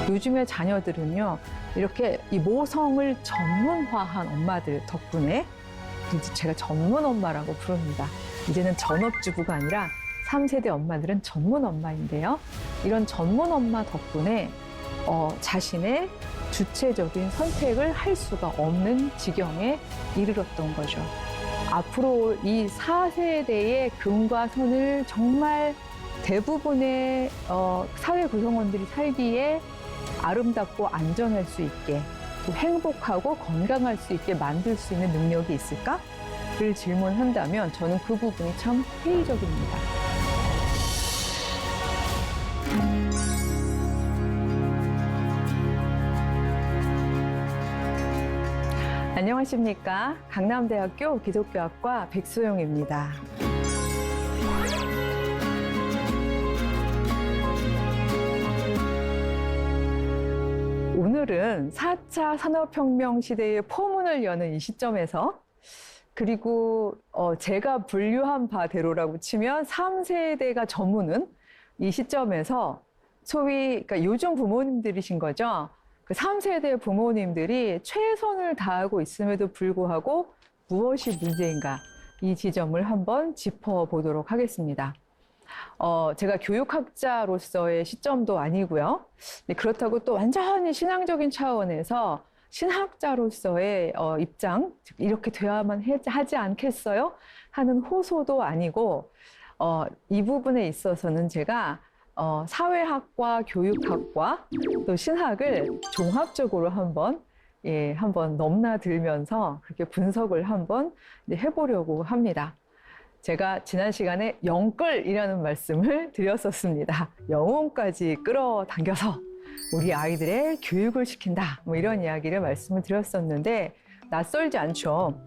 요즘의 자녀들은요, 이렇게 이 모성을 전문화한 엄마들 덕분에, 제가 전문 엄마라고 부릅니다. 이제는 전업주부가 아니라 3세대 엄마들은 전문 엄마인데요. 이런 전문 엄마 덕분에 자신의 주체적인 선택을 할 수가 없는 지경에 이르렀던 거죠. 앞으로 이 4세대의 금과 선을 정말 대부분의 사회 구성원들이 살기에 아름답고 안전할 수 있게, 또 행복하고 건강할 수 있게 만들 수 있는 능력이 있을까? 를 질문한다면 저는 그 부분이 참 회의적입니다. 안녕하십니까. 강남대학교 기독교학과 백소영입니다. 오늘은 4차 산업혁명 시대의 포문을 여는 이 시점에서, 그리고 제가 분류한 바대로라고 치면 3세대가 저무는 이 시점에서 소위, 그러니까 요즘 부모님들이신 거죠. 그 3세대 부모님들이 최선을 다하고 있음에도 불구하고 무엇이 문제인가, 이 지점을 한번 짚어보도록 하겠습니다. 제가 교육학자로서의 시점도 아니고요. 그렇다고 또 완전히 신앙적인 차원에서 신학자로서의 입장, 이렇게 돼야만 하지 않겠어요? 하는 호소도 아니고, 이 부분에 있어서는 제가 사회학과, 교육학과, 또 신학을 종합적으로 한번 넘나들면서 그렇게 분석을 한번 해보려고 합니다. 제가 지난 시간에 영끌이라는 말씀을 드렸었습니다. 영혼까지 끌어당겨서 우리 아이들의 교육을 시킨다, 뭐 이런 이야기를 말씀을 드렸었는데 낯설지 않죠.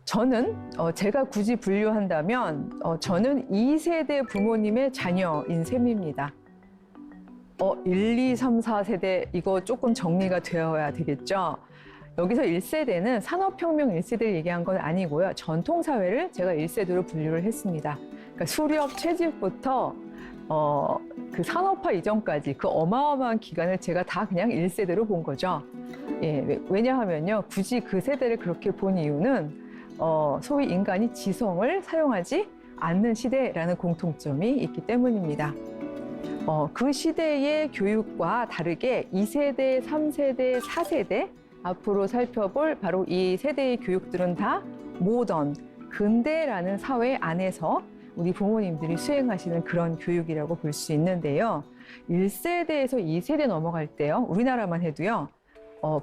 저는 제가 굳이 분류한다면 저는 2세대 부모님의 자녀인 셈입니다. 1, 2, 3, 4세대 이거 조금 정리가 되어야 되겠죠. 여기서 1세대는 산업혁명 1세대를 얘기한 건 아니고요. 전통사회를 제가 1세대로 분류를 했습니다. 그러니까 수렵 채집부터 그 산업화 이전까지 그 어마어마한 기간을 제가 다 그냥 1세대로 본 거죠. 예, 왜냐하면요, 굳이 그 세대를 그렇게 본 이유는 소위 인간이 지성을 사용하지 않는 시대라는 공통점이 있기 때문입니다. 그 시대의 교육과 다르게 2세대, 3세대, 4세대 앞으로 살펴볼 바로 이 세대의 교육들은 다 모던, 근대라는 사회 안에서 우리 부모님들이 수행하시는 그런 교육이라고 볼 수 있는데요. 1세대에서 2세대 넘어갈 때요, 우리나라만 해도요,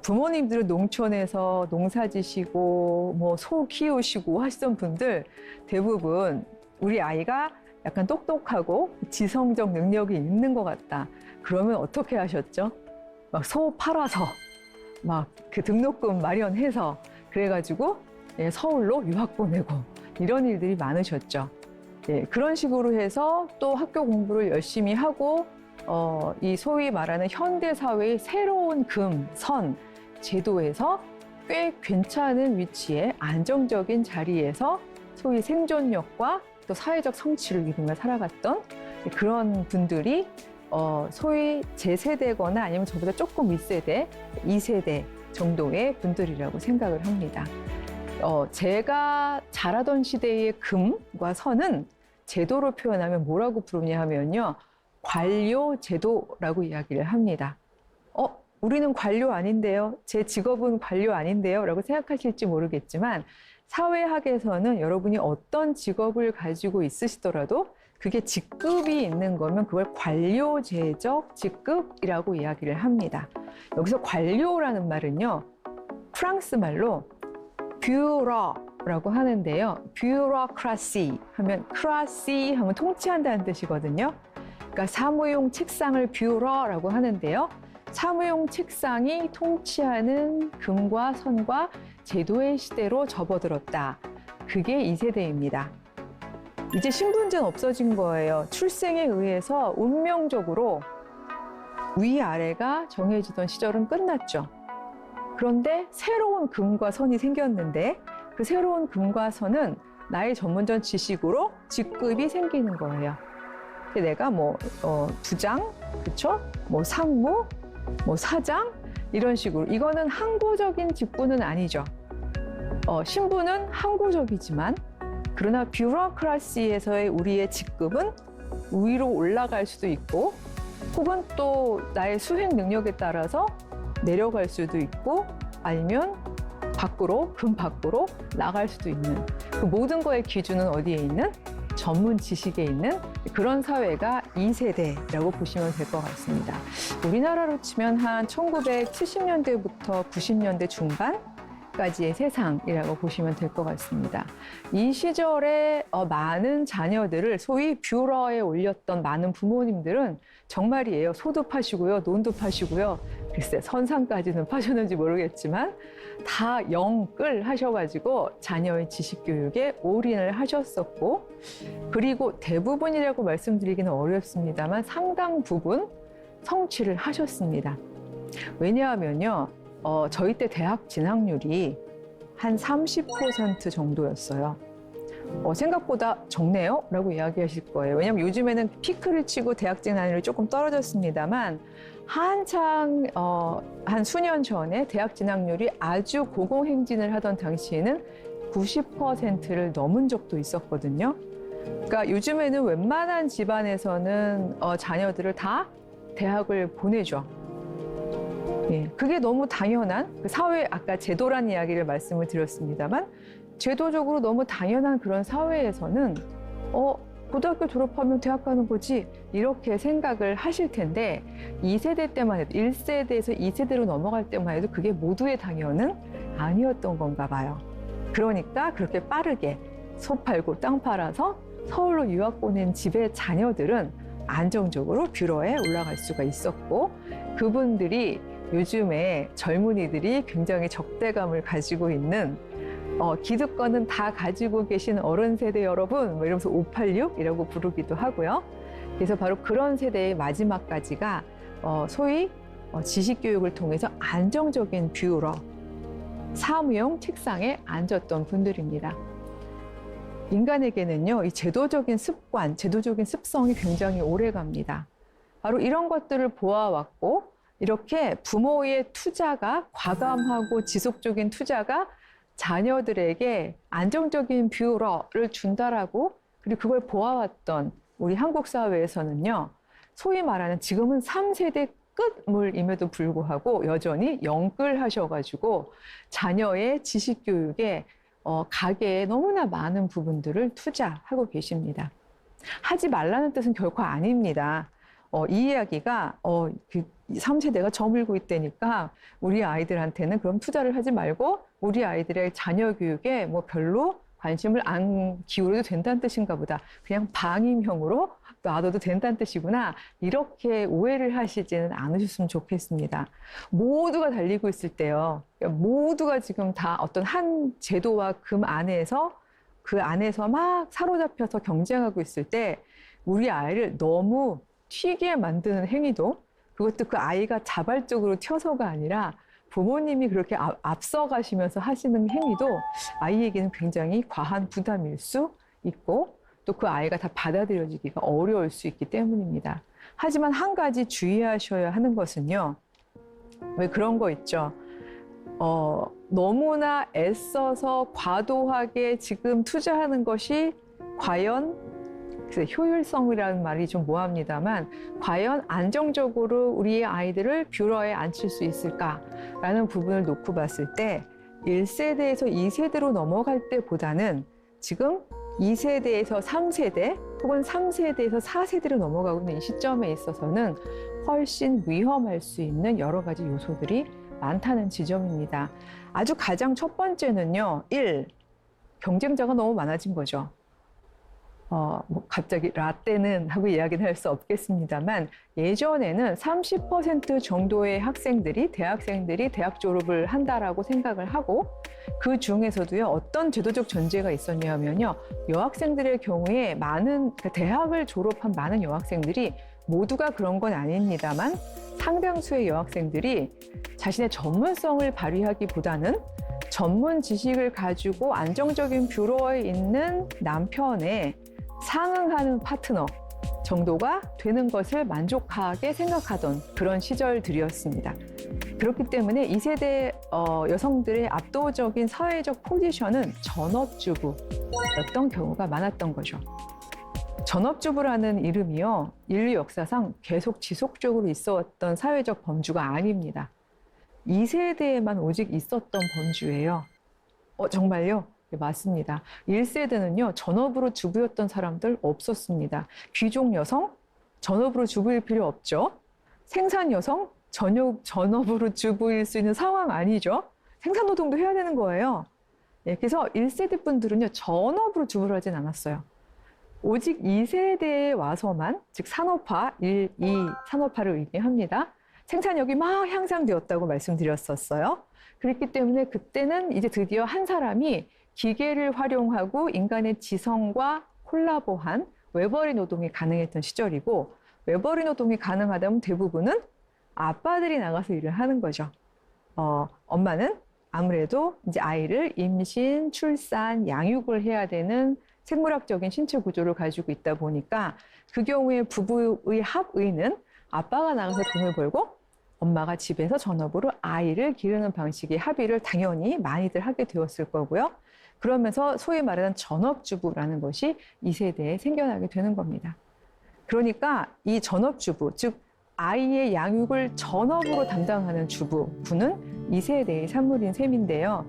부모님들은 농촌에서 농사 지시고 뭐 소 키우시고 하시던 분들 대부분 우리 아이가 약간 똑똑하고 지성적 능력이 있는 것 같다. 그러면 어떻게 하셨죠? 막 소 팔아서 막 그 등록금 마련해서 그래가지고 서울로 유학 보내고 이런 일들이 많으셨죠. 그런 식으로 해서 또 학교 공부를 열심히 하고 이 소위 말하는 현대사회의 새로운 금, 선, 제도에서 꽤 괜찮은 위치에 안정적인 자리에서 소위 생존력과 또 사회적 성취를 이루며 살아갔던 그런 분들이 소위 제 세대거나 아니면 저보다 조금 윗세대, 2세대 정도의 분들이라고 생각을 합니다. 제가 자라던 시대의 금과 선은 제도로 표현하면 뭐라고 부르냐 하면요, 관료 제도라고 이야기를 합니다. 우리는 관료 아닌데요? 제 직업은 관료 아닌데요? 라고 생각하실지 모르겠지만 사회학에서는 여러분이 어떤 직업을 가지고 있으시더라도 그게 직급이 있는 거면 그걸 관료제적 직급이라고 이야기를 합니다. 여기서 관료라는 말은요, 프랑스 말로 뷰러라고 하는데요. 뷰로크라시 하면 크라시 하면 통치한다는 뜻이거든요. 그러니까 사무용 책상을 뷰러라고 하는데요. 사무용 책상이 통치하는 금과 선과 제도의 시대로 접어들었다. 그게 2세대입니다. 이제 신분제는 없어진 거예요. 출생에 의해서 운명적으로 위아래가 정해지던 시절은 끝났죠. 그런데 새로운 금과 선이 생겼는데 그 새로운 금과 선은 나의 전문적 지식으로 직급이 생기는 거예요. 근데 내가 부장, 그쵸? 상무, 사장 이런 식으로 이거는 항구적인 직군은 아니죠. 신분은 항구적이지만 그러나 뷰로크라시에서의 우리의 직급은 위로 올라갈 수도 있고 혹은 또 나의 수행 능력에 따라서 내려갈 수도 있고 아니면 금 밖으로 나갈 수도 있는 그 모든 거의 기준은 어디에 있는? 전문 지식에 있는 그런 사회가 2세대라고 보시면 될 것 같습니다. 우리나라로 치면 한 1970년대부터 90년대 중반까지의 세상이라고 보시면 될 것 같습니다. 이 시절에 많은 자녀들을 소위 뷰러에 올렸던 많은 부모님들은 정말이에요. 소도 파시고요, 논도 파시고요. 글쎄 선상까지는 파셨는지 모르겠지만 다 영끌 하셔가지고 자녀의 지식 교육에 올인을 하셨었고 그리고 대부분이라고 말씀드리기는 어렵습니다만 상당 부분 성취를 하셨습니다. 왜냐하면요, 저희 때 대학 진학률이 한 30% 정도였어요. 생각보다 적네요? 라고 이야기하실 거예요. 왜냐하면 요즘에는 피크를 치고 대학 진학률이 조금 떨어졌습니다만 한창 한 수년 전에 대학 진학률이 아주 고공행진을 하던 당시에는 90%를 넘은 적도 있었거든요. 그러니까 요즘에는 웬만한 집안에서는 자녀들을 다 대학을 보내죠. 예, 그게 너무 당연한 그 사회 아까 제도란 이야기를 말씀을 드렸습니다만 제도적으로 너무 당연한 그런 사회에서는 고등학교 졸업하면 대학 가는 거지 이렇게 생각을 하실 텐데 2세대 때만 해도 1세대에서 2세대로 넘어갈 때만 해도 그게 모두의 당연은 아니었던 건가 봐요. 그러니까 그렇게 빠르게 소 팔고 땅 팔아서 서울로 유학 보낸 집의 자녀들은 안정적으로 뷰러에 올라갈 수가 있었고 그분들이 요즘에 젊은이들이 굉장히 적대감을 가지고 있는 기득권은 다 가지고 계신 어른 세대 여러분 이러면서 586이라고 부르기도 하고요. 그래서 바로 그런 세대의 마지막까지가 소위 지식교육을 통해서 안정적인 뷰러, 사무용 책상에 앉았던 분들입니다. 인간에게는요, 이 제도적인 습관, 제도적인 습성이 굉장히 오래 갑니다. 바로 이런 것들을 보아왔고 이렇게 부모의 투자가 과감하고 지속적인 투자가 자녀들에게 안정적인 뷰러를 준다라고 그리고 그걸 보아왔던 우리 한국 사회에서는요. 소위 말하는 지금은 3세대 끝물임에도 불구하고 여전히 영끌하셔가지고 자녀의 지식교육에 가계에 너무나 많은 부분들을 투자하고 계십니다. 하지 말라는 뜻은 결코 아닙니다. 이 이야기가 3세대가 저물고 있다니까 우리 아이들한테는 그럼 투자를 하지 말고 우리 아이들의 자녀 교육에 별로 관심을 안 기울여도 된다는 뜻인가 보다. 그냥 방임형으로 놔둬도 된다는 뜻이구나. 이렇게 오해를 하시지는 않으셨으면 좋겠습니다. 모두가 달리고 있을 때요. 모두가 지금 다 어떤 한 제도와 그 안에서 막 사로잡혀서 경쟁하고 있을 때 우리 아이를 너무 튀게 만드는 행위도 그것도 그 아이가 자발적으로 튀어서가 아니라 부모님이 그렇게 앞서가시면서 하시는 행위도 아이에게는 굉장히 과한 부담일 수 있고 또 그 아이가 다 받아들여지기가 어려울 수 있기 때문입니다. 하지만 한 가지 주의하셔야 하는 것은요. 왜 그런 거 있죠. 너무나 애써서 과도하게 지금 투자하는 것이 과연 효율성이라는 말이 좀 모호합니다만 과연 안정적으로 우리의 아이들을 뷰러에 앉힐 수 있을까라는 부분을 놓고 봤을 때 1세대에서 2세대로 넘어갈 때보다는 지금 2세대에서 3세대 혹은 3세대에서 4세대로 넘어가고 있는 이 시점에 있어서는 훨씬 위험할 수 있는 여러 가지 요소들이 많다는 지점입니다. 아주 가장 첫 번째는요. 1. 경쟁자가 너무 많아진 거죠. 갑자기 라떼는 하고 이야기는 할 수 없겠습니다만 예전에는 30% 정도의 대학생들이 대학 졸업을 한다라고 생각을 하고 그 중에서도요 어떤 제도적 전제가 있었냐면요 여학생들의 경우에 대학을 졸업한 많은 여학생들이 모두가 그런 건 아닙니다만 상당수의 여학생들이 자신의 전문성을 발휘하기보다는 전문 지식을 가지고 안정적인 뷰러에 있는 남편에 상응하는 파트너, 정도가 되는 것을 만족하게 생각하던 그런 시절들이었습니다. 그렇기 때문에 2세대 여성들의 압도적인 사회적 포지션은 전업주부였던 경우가 많았던 거죠. 전업주부라는 이름이요, 인류 역사상 계속 지속적으로 있어왔던 사회적 범주가 아닙니다. 2세대에만 오직 있었던 범주예요. 정말요? 네, 맞습니다. 1세대는요, 전업으로 주부였던 사람들 없었습니다. 귀족 여성, 전업으로 주부일 필요 없죠. 생산 여성, 전업으로 주부일 수 있는 상황 아니죠. 생산노동도 해야 되는 거예요. 네, 그래서 1세대 분들은요, 전업으로 주부를 하진 않았어요. 오직 2세대에 와서만, 즉 산업화, 1, 2 산업화를 의미합니다. 생산력이 막 향상되었다고 말씀드렸었어요. 그렇기 때문에 그때는 이제 드디어 한 사람이 기계를 활용하고 인간의 지성과 콜라보한 외벌이 노동이 가능했던 시절이고, 외벌이 노동이 가능하다면 대부분은 아빠들이 나가서 일을 하는 거죠. 엄마는 아무래도 이제 아이를 임신, 출산, 양육을 해야 되는 생물학적인 신체 구조를 가지고 있다 보니까 그 경우에 부부의 합의는 아빠가 나가서 돈을 벌고 엄마가 집에서 전업으로 아이를 기르는 방식의 합의를 당연히 많이들 하게 되었을 거고요. 그러면서 소위 말하는 전업주부라는 것이 2세대에 생겨나게 되는 겁니다. 그러니까 이 전업주부, 즉 아이의 양육을 전업으로 담당하는 주부는 2세대의 산물인 셈인데요.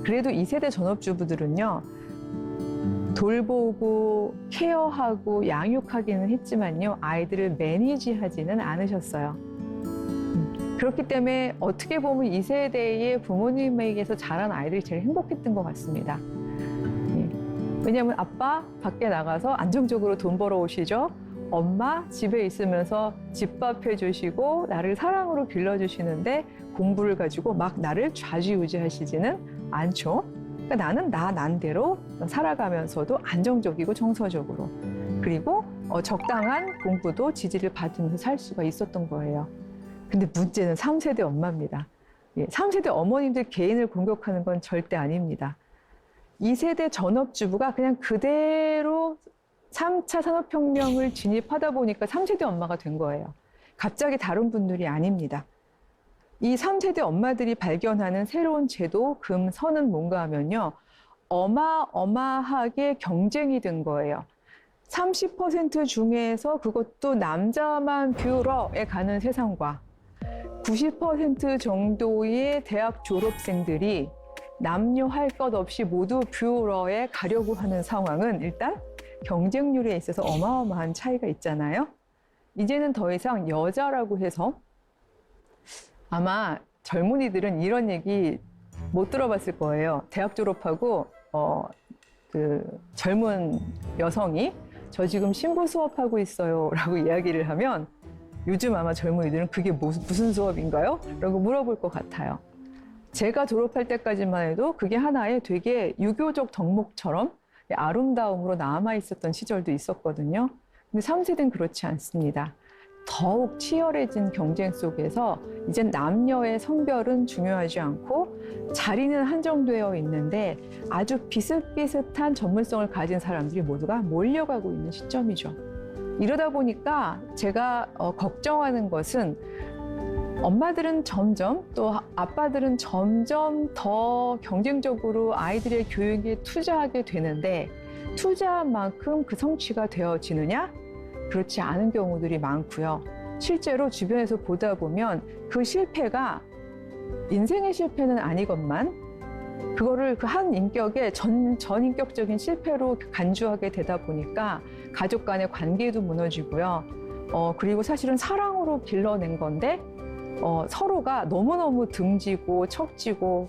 그래도 2세대 전업주부들은요, 돌보고 케어하고 양육하기는 했지만요, 아이들을 매니지하지는 않으셨어요. 그렇기 때문에 어떻게 보면 2세대의 부모님에게서 자란 아이들이 제일 행복했던 것 같습니다. 왜냐하면 아빠 밖에 나가서 안정적으로 돈 벌어 오시죠. 엄마 집에 있으면서 집밥 해주시고 나를 사랑으로 길러주시는데 공부를 가지고 막 나를 좌지우지하시지는 않죠. 그러니까 나는 난대로 살아가면서도 안정적이고 정서적으로, 그리고 적당한 공부도 지지를 받으면서 살 수가 있었던 거예요. 근데 문제는 3세대 엄마입니다. 3세대 어머님들 개인을 공격하는 건 절대 아닙니다. 2세대 전업주부가 그냥 그대로 3차 산업혁명을 진입하다 보니까 3세대 엄마가 된 거예요. 갑자기 다른 분들이 아닙니다. 이 3세대 엄마들이 발견하는 새로운 제도, 금선은 뭔가 하면요, 어마어마하게 경쟁이 된 거예요. 30% 중에서 그것도 남자만 뷰러에 가는 세상과 90% 정도의 대학 졸업생들이 남녀 할 것 없이 모두 뷰러에 가려고 하는 상황은 일단 경쟁률에 있어서 어마어마한 차이가 있잖아요. 이제는 더 이상 여자라고 해서, 아마 젊은이들은 이런 얘기 못 들어봤을 거예요. 대학 졸업하고 젊은 여성이 저 지금 신부 수업하고 있어요 라고 이야기를 하면 요즘 아마 젊은이들은 그게 무슨 수업인가요? 라고 물어볼 것 같아요. 제가 졸업할 때까지만 해도 그게 하나의 되게 유교적 덕목처럼 아름다움으로 남아있었던 시절도 있었거든요. 근데 3세대는 그렇지 않습니다. 더욱 치열해진 경쟁 속에서 이젠 남녀의 성별은 중요하지 않고 자리는 한정되어 있는데 아주 비슷비슷한 전문성을 가진 사람들이 모두가 몰려가고 있는 시점이죠. 이러다 보니까 제가 걱정하는 것은 엄마들은 점점, 또 아빠들은 점점 더 경쟁적으로 아이들의 교육에 투자하게 되는데 투자한 만큼 그 성취가 되어지느냐? 그렇지 않은 경우들이 많고요. 실제로 주변에서 보다 보면 그 실패가 인생의 실패는 아니건만 그거를 그 한 인격의 전인격적인 실패로 간주하게 되다 보니까 가족 간의 관계도 무너지고요. 그리고 사실은 사랑으로 길러낸 건데 서로가 너무너무 등지고 척지고.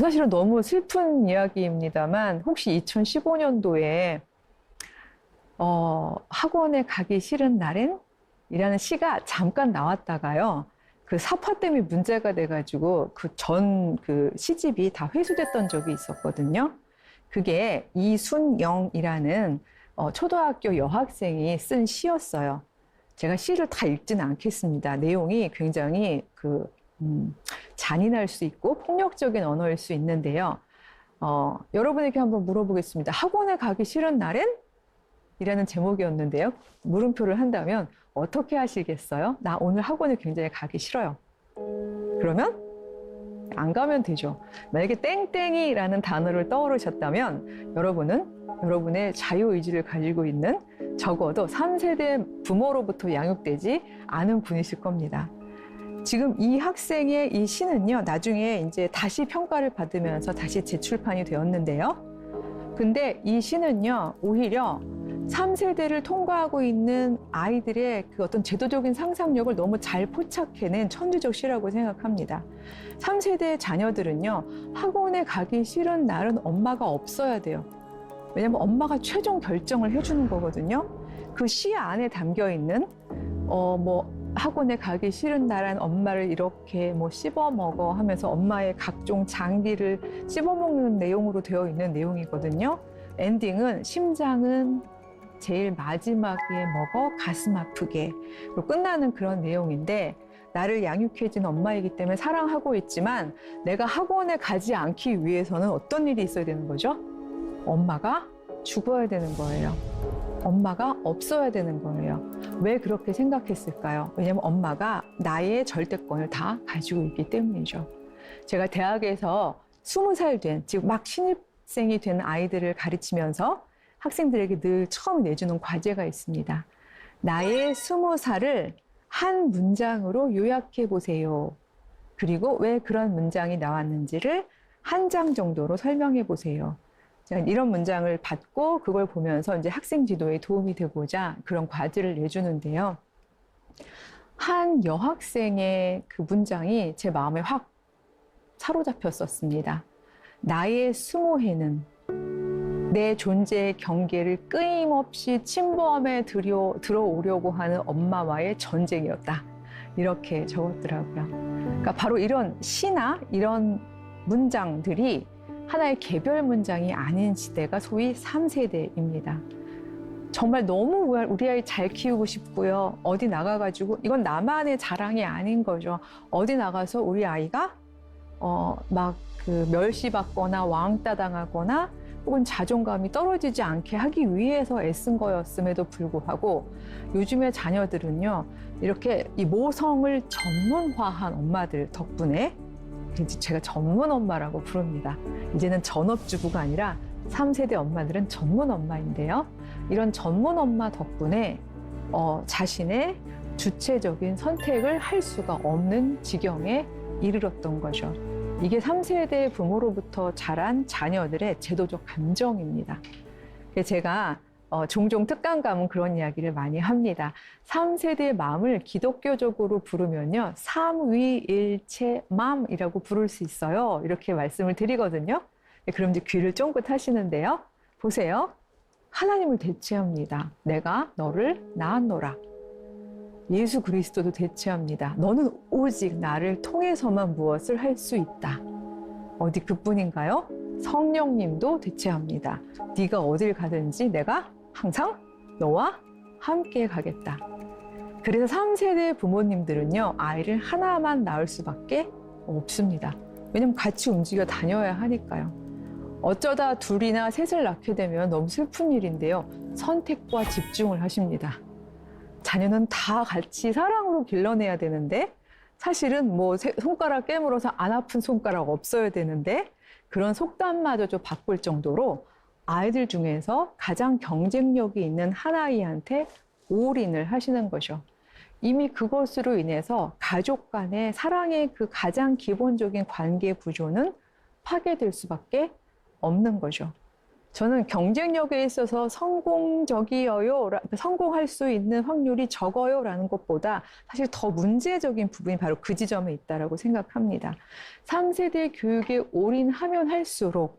사실은 너무 슬픈 이야기입니다만 혹시 2015년도에 학원에 가기 싫은 날엔 이라는 시가 잠깐 나왔다가요. 그 사파 때문에 문제가 돼가지고 그 시집이 다 회수됐던 적이 있었거든요. 그게 이순영이라는 초등학교 여학생이 쓴 시였어요. 제가 시를 다 읽지는 않겠습니다. 내용이 굉장히 잔인할 수 있고 폭력적인 언어일 수 있는데요. 여러분에게 한번 물어보겠습니다. 학원에 가기 싫은 날엔? 이라는 제목이었는데요. 물음표를 한다면 어떻게 하시겠어요? 나 오늘 학원에 굉장히 가기 싫어요. 그러면 안 가면 되죠. 만약에 땡땡이라는 단어를 떠오르셨다면 여러분은 여러분의 자유의지를 가지고 있는 적어도 3세대 부모로부터 양육되지 않은 분이실 겁니다. 지금 이 학생의 이 시는요, 나중에 이제 다시 평가를 받으면서 다시 재출판이 되었는데요. 근데 이 시는요, 오히려 3세대를 통과하고 있는 아이들의 그 어떤 제도적인 상상력을 너무 잘 포착해낸 천주적 시라고 생각합니다. 3세대 자녀들은요, 학원에 가기 싫은 날은 엄마가 없어야 돼요. 왜냐면 엄마가 최종 결정을 해주는 거거든요. 그 시 안에 담겨 있는, 학원에 가기 싫은 날은 엄마를 이렇게 씹어 먹어 하면서 엄마의 각종 장기를 씹어 먹는 내용으로 되어 있는 내용이거든요. 엔딩은 심장은 제일 마지막에 먹어 가슴 아프게 로 끝나는 그런 내용인데, 나를 양육해준 엄마이기 때문에 사랑하고 있지만 내가 학원에 가지 않기 위해서는 어떤 일이 있어야 되는 거죠? 엄마가 죽어야 되는 거예요. 엄마가 없어야 되는 거예요. 왜 그렇게 생각했을까요? 왜냐면 엄마가 나의 절대권을 다 가지고 있기 때문이죠. 제가 대학에서 20살 된, 지금 막 신입생이 된 아이들을 가르치면서 학생들에게 늘 처음 내주는 과제가 있습니다. 나의 20살을 한 문장으로 요약해 보세요. 그리고 왜 그런 문장이 나왔는지를 한 장 정도로 설명해 보세요. 이런 문장을 받고 그걸 보면서 이제 학생 지도에 도움이 되고자 그런 과제를 내주는데요. 한 여학생의 그 문장이 제 마음에 확 사로잡혔었습니다. 나의 20해는 내 존재의 경계를 끊임없이 침범해 들어오려고 하는 엄마와의 전쟁이었다. 이렇게 적었더라고요. 그러니까 바로 이런 시나 이런 문장들이 하나의 개별 문장이 아닌 시대가 소위 3세대입니다. 정말 너무 우리 아이 잘 키우고 싶고요. 어디 나가가지고, 이건 나만의 자랑이 아닌 거죠. 어디 나가서 우리 아이가 멸시받거나 왕따 당하거나 혹은 자존감이 떨어지지 않게 하기 위해서 애쓴 거였음에도 불구하고 요즘의 자녀들은요, 이렇게 이 모성을 전문화한 엄마들 덕분에, 제가 전문 엄마라고 부릅니다. 이제는 전업주부가 아니라 3세대 엄마들은 전문 엄마인데요. 이런 전문 엄마 덕분에 자신의 주체적인 선택을 할 수가 없는 지경에 이르렀던 거죠. 이게 3세대 부모로부터 자란 자녀들의 제도적 감정입니다. 제가 종종 특강 가면 그런 이야기를 많이 합니다. 3세대의 마음을 기독교적으로 부르면요, 삼위일체맘이라고 부를 수 있어요. 이렇게 말씀을 드리거든요. 그럼 이제 귀를 쫑긋 하시는데요. 보세요. 하나님을 대체합니다. 내가 너를 낳았노라. 예수 그리스도도 대체합니다. 너는 오직 나를 통해서만 무엇을 할 수 있다. 어디 그뿐인가요? 성령님도 대체합니다. 네가 어딜 가든지 내가 항상 너와 함께 가겠다. 그래서 3세대 부모님들은요, 아이를 하나만 낳을 수밖에 없습니다. 왜냐면 같이 움직여 다녀야 하니까요. 어쩌다 둘이나 셋을 낳게 되면 너무 슬픈 일인데요. 선택과 집중을 하십니다. 자녀는 다 같이 사랑으로 길러내야 되는데, 사실은 손가락 깨물어서 안 아픈 손가락 없어야 되는데, 그런 속담마저 좀 바꿀 정도로 아이들 중에서 가장 경쟁력이 있는 한 아이한테 올인을 하시는 거죠. 이미 그것으로 인해서 가족 간의 사랑의 그 가장 기본적인 관계 구조는 파괴될 수밖에 없는 거죠. 저는 경쟁력에 있어서 성공적이어요, 성공할 수 있는 확률이 적어요 라는 것보다 사실 더 문제적인 부분이 바로 그 지점에 있다고 생각합니다. 3세대 교육에 올인하면 할수록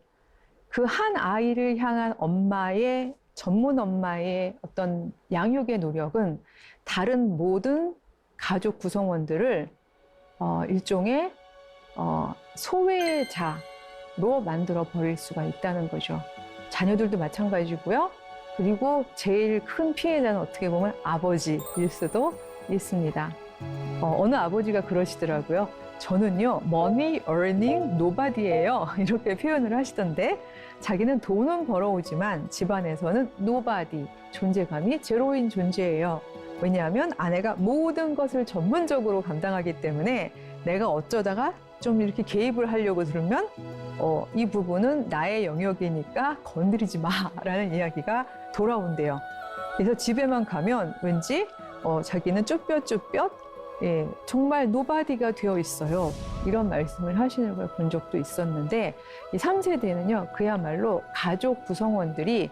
그 한 아이를 향한 엄마의 전문 엄마의 어떤 양육의 노력은 다른 모든 가족 구성원들을 일종의 소외자로 만들어 버릴 수가 있다는 거죠. 자녀들도 마찬가지고요. 그리고 제일 큰 피해자는 어떻게 보면 아버지일 수도 있습니다. 어느 아버지가 그러시더라고요. 저는요, money earning nobody예요. 이렇게 표현을 하시던데, 자기는 돈은 벌어오지만 집안에서는 nobody, 존재감이 제로인 존재예요. 왜냐하면 아내가 모든 것을 전문적으로 감당하기 때문에 내가 어쩌다가 좀 이렇게 개입을 하려고 들으면 이 부분은 나의 영역이니까 건드리지 마라는 이야기가 돌아온대요. 그래서 집에만 가면 왠지 자기는 쭈뼛쭈뼛 정말 노바디가 되어 있어요. 이런 말씀을 하시는 걸 본 적도 있었는데 이 3세대는요. 그야말로 가족 구성원들이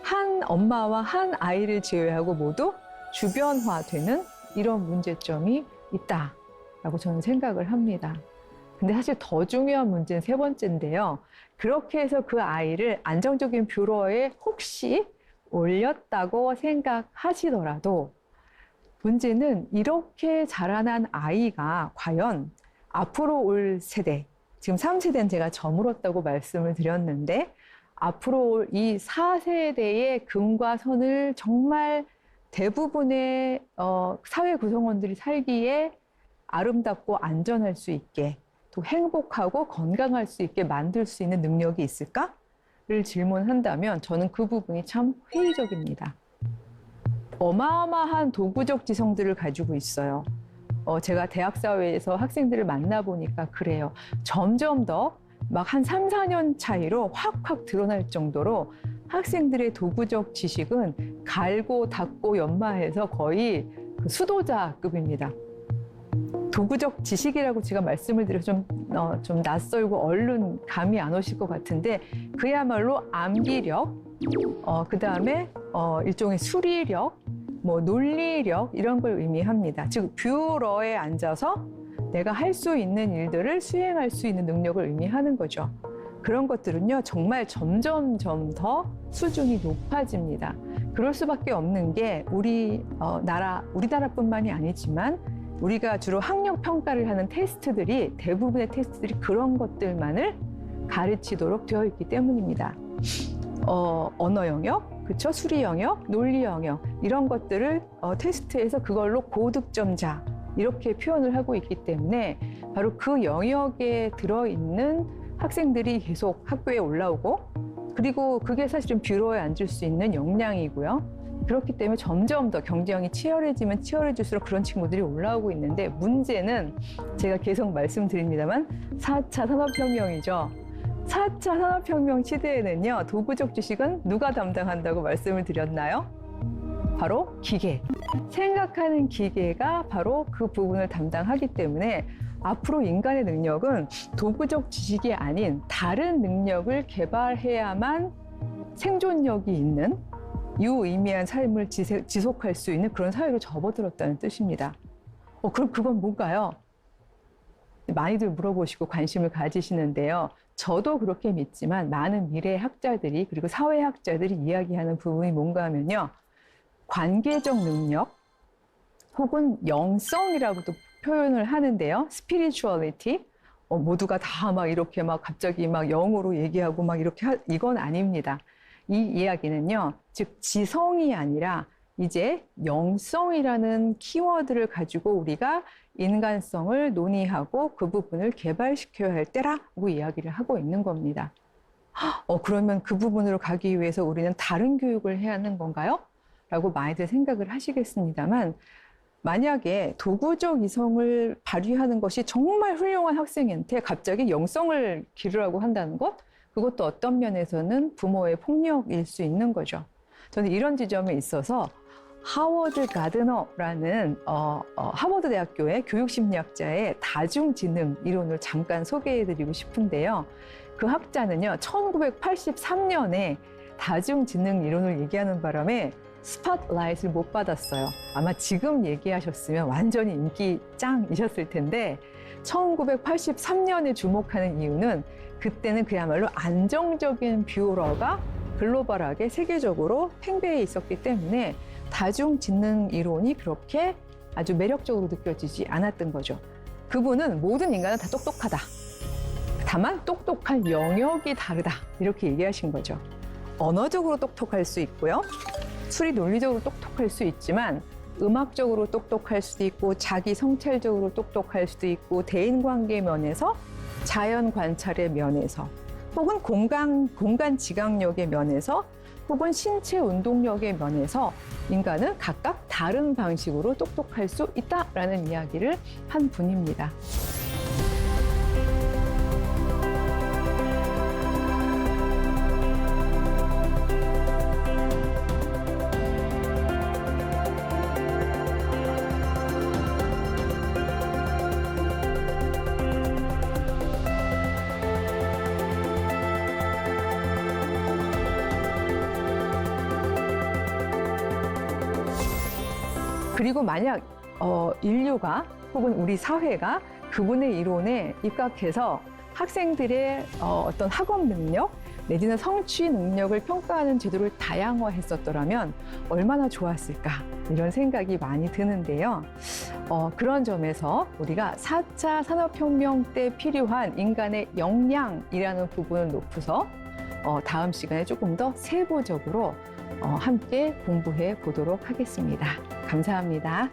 한 엄마와 한 아이를 제외하고 모두 주변화되는 이런 문제점이 있다라고 저는 생각을 합니다. 근데 사실 더 중요한 문제는 세 번째인데요. 그렇게 해서 그 아이를 안정적인 뷰러에 혹시 올렸다고 생각하시더라도 문제는 이렇게 자라난 아이가 과연 앞으로 올 세대, 지금 3세대는 제가 저물었다고 말씀을 드렸는데 앞으로 올 이 4세대의 금과 선을 정말 대부분의 사회 구성원들이 살기에 아름답고 안전할 수 있게 또 행복하고 건강할 수 있게 만들 수 있는 능력이 있을까?를 질문한다면 저는 그 부분이 참 회의적입니다. 어마어마한 도구적 지성들을 가지고 있어요. 제가 대학사회에서 학생들을 만나보니까 그래요. 점점 더 막 한 3, 4년 차이로 확확 드러날 정도로 학생들의 도구적 지식은 갈고 닦고 연마해서 거의 수도자급입니다. 도구적 지식이라고 제가 말씀을 드려서 좀 낯설고 얼른 감이 안 오실 것 같은데 그야말로 암기력, 그 다음에 일종의 수리력, 뭐 논리력 이런 걸 의미합니다. 즉 뷰러에 앉아서 내가 할 수 있는 일들을 수행할 수 있는 능력을 의미하는 거죠. 그런 것들은요 정말 점점점 더 수준이 높아집니다. 그럴 수밖에 없는 게 우리나라뿐만이 아니지만 우리가 주로 학력 평가를 하는 테스트들이 대부분의 테스트들이 그런 것들만을 가르치도록 되어 있기 때문입니다. 언어 영역, 그렇죠? 수리 영역, 논리 영역 이런 것들을 테스트에서 그걸로 고득점자 이렇게 표현을 하고 있기 때문에 바로 그 영역에 들어있는 학생들이 계속 학교에 올라오고 그리고 그게 사실은 뷰러에 앉을 수 있는 역량이고요. 그렇기 때문에 점점 더 경쟁이 치열해지면 치열해질수록 그런 친구들이 올라오고 있는데 문제는 제가 계속 말씀드립니다만 4차 산업혁명이죠. 4차 산업혁명 시대에는요. 도구적 지식은 누가 담당한다고 말씀을 드렸나요? 바로 기계. 생각하는 기계가 바로 그 부분을 담당하기 때문에 앞으로 인간의 능력은 도구적 지식이 아닌 다른 능력을 개발해야만 생존력이 있는 유의미한 삶을 지속할 수 있는 그런 사회로 접어들었다는 뜻입니다. 그럼 그건 뭔가요? 많이들 물어보시고 관심을 가지시는데요. 저도 그렇게 믿지만 많은 미래학자들이 그리고 사회학자들이 이야기하는 부분이 뭔가 하면요. 관계적 능력 혹은 영성이라고도 표현을 하는데요. spirituality. 모두가 다 막 이렇게 막 갑자기 막 영어로 얘기하고 막 이렇게 이건 아닙니다. 이 이야기는요. 즉 지성이 아니라 이제 영성이라는 키워드를 가지고 우리가 인간성을 논의하고 그 부분을 개발시켜야 할 때라고 이야기를 하고 있는 겁니다. 그러면 그 부분으로 가기 위해서 우리는 다른 교육을 해야 하는 건가요? 라고 많이들 생각을 하시겠습니다만 만약에 도구적 이성을 발휘하는 것이 정말 훌륭한 학생한테 갑자기 영성을 기르라고 한다는 것? 그것도 어떤 면에서는 부모의 폭력일 수 있는 거죠. 저는 이런 지점에 있어서 하워드 가드너라는 하버드 대학교의 교육심리학자의 다중지능 이론을 잠깐 소개해드리고 싶은데요. 그 학자는요, 1983년에 다중지능 이론을 얘기하는 바람에 스팟라이트를 못 받았어요. 아마 지금 얘기하셨으면 완전히 인기 짱이셨을 텐데 1983년에 주목하는 이유는 그때는 그야말로 안정적인 뷰러가 글로벌하게 세계적으로 팽배해 있었기 때문에 다중지능 이론이 그렇게 아주 매력적으로 느껴지지 않았던 거죠. 그분은 모든 인간은 다 똑똑하다. 다만 똑똑한 영역이 다르다. 이렇게 얘기하신 거죠. 언어적으로 똑똑할 수 있고요. 수리 논리적으로 똑똑할 수 있지만 음악적으로 똑똑할 수도 있고 자기 성찰적으로 똑똑할 수도 있고 대인관계 면에서 자연 관찰의 면에서 혹은 공간 지각력의 면에서 혹은 신체 운동력의 면에서 인간은 각각 다른 방식으로 똑똑할 수 있다라는 이야기를 한 분입니다. 그리고 만약 인류가 혹은 우리 사회가 그분의 이론에 입각해서 학생들의 어떤 학업 능력 내지는 성취 능력을 평가하는 제도를 다양화했었더라면 얼마나 좋았을까 이런 생각이 많이 드는데요. 그런 점에서 우리가 4차 산업혁명 때 필요한 인간의 역량이라는 부분을 놓고서 다음 시간에 조금 더 세부적으로 함께 공부해 보도록 하겠습니다. 감사합니다.